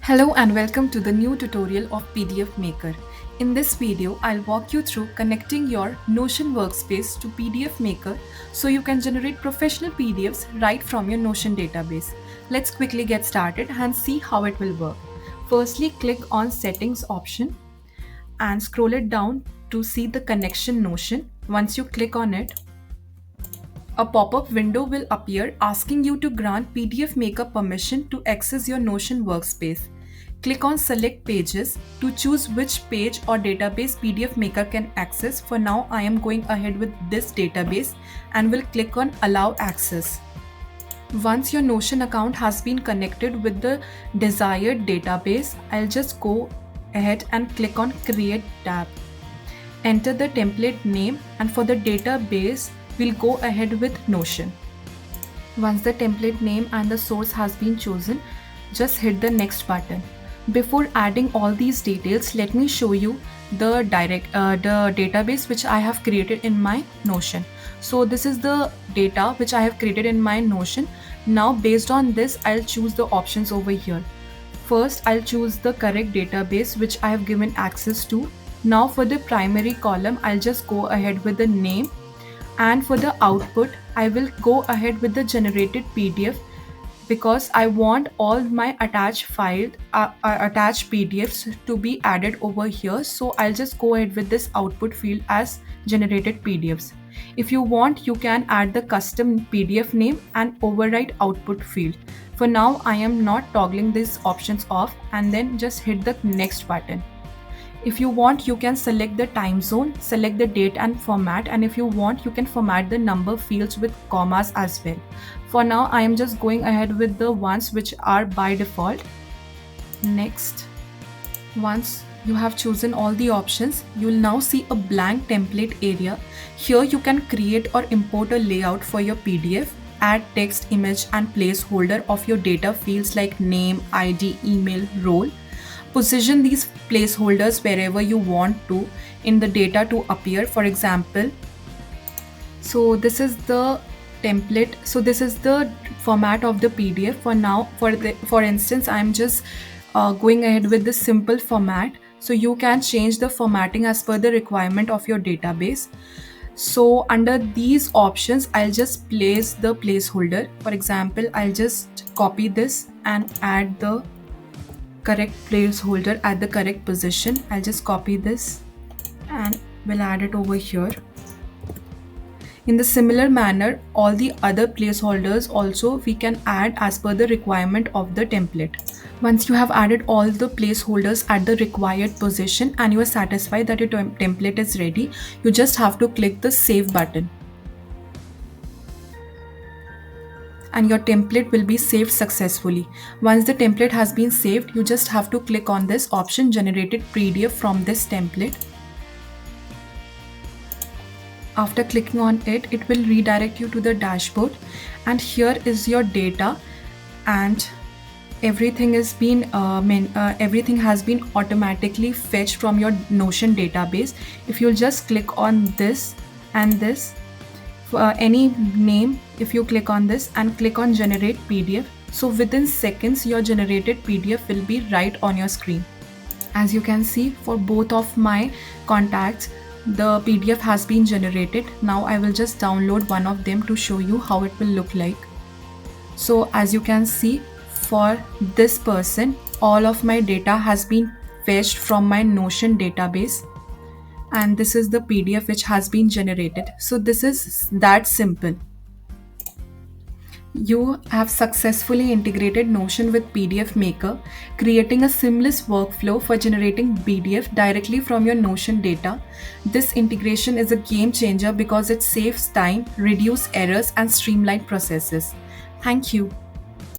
Hello and welcome to the new tutorial of PDF Maker. In this video, I'll walk you through connecting your Notion workspace to PDF Maker so you can generate professional PDFs right from your Notion database. Let's quickly get started and see how it will work. Firstly, click on Settings option and scroll it down to see the connection Notion. Once you click on it, a pop-up window will appear asking you to grant PDF Maker permission to access your Notion workspace. Click on Select Pages to choose which page or database PDF Maker can access. For now, I am going ahead with this database and will click on Allow Access. Once your Notion account has been connected with the desired database, I'll just go ahead and click on Create tab. Enter the template name, and for the database, we'll go ahead with Notion. Once the template name and the source has been chosen, just hit the next button. Before adding all these details, let me show you the database which I have created in my Notion. So this is the data which I have created in my Notion. Now based on this, I'll choose the options over here. First, I'll choose the correct database which I have given access to. Now for the primary column, I'll just go ahead with the name, and for the output, I will go ahead with the generated PDF because I want all my attached PDFs to be added over here. So I'll just go ahead with this output field as generated PDFs. If you want, you can add the custom PDF name and overwrite output field. For now, I am not toggling these options off, and then just hit the next button. If you want, you can select the time zone, select the date and format, and if you want, you can format the number fields with commas as well. For now, I am just going ahead with the ones which are by default. Next, once you have chosen all the options, you will now see a blank template area. Here you can create or import a layout for your PDF, add text, image and placeholder of your data fields like name, ID, email, role. Position these placeholders wherever you want to in the data to appear. For example, so this is the template. So this is the format of the PDF. For now, for instance, I'm just going ahead with the simple format. So you can change the formatting as per the requirement of your database. So under these options, I'll just place the placeholder. For example, I'll just copy this and add the correct placeholder at the correct position. I'll just copy this and we'll add it over here. In the similar manner, all the other placeholders also we can add as per the requirement of the template. Once you have added all the placeholders at the required position and you are satisfied that your template is ready, you just have to click the Save button. And your template will be saved successfully. Once the template has been saved, you just have to click on this option, Generated PDF from this template. After clicking on it, it will redirect you to the dashboard, and here is your data, and everything has been automatically fetched from your Notion database. If you'll just click on this and this, any name, if you click on this and click on Generate PDF, so within seconds your generated PDF will be right on your screen. As you can see, for both of my contacts, the PDF has been generated. Now I will just download one of them to show you how it will look like. So as you can see, for this person, all of my data has been fetched from my Notion database, and this is the PDF which has been generated. So this is that simple. You have successfully integrated Notion with PDF Maker, creating a seamless workflow for generating PDF directly from your Notion data. This integration is a game changer because it saves time, reduces errors, and streamlines processes. Thank you.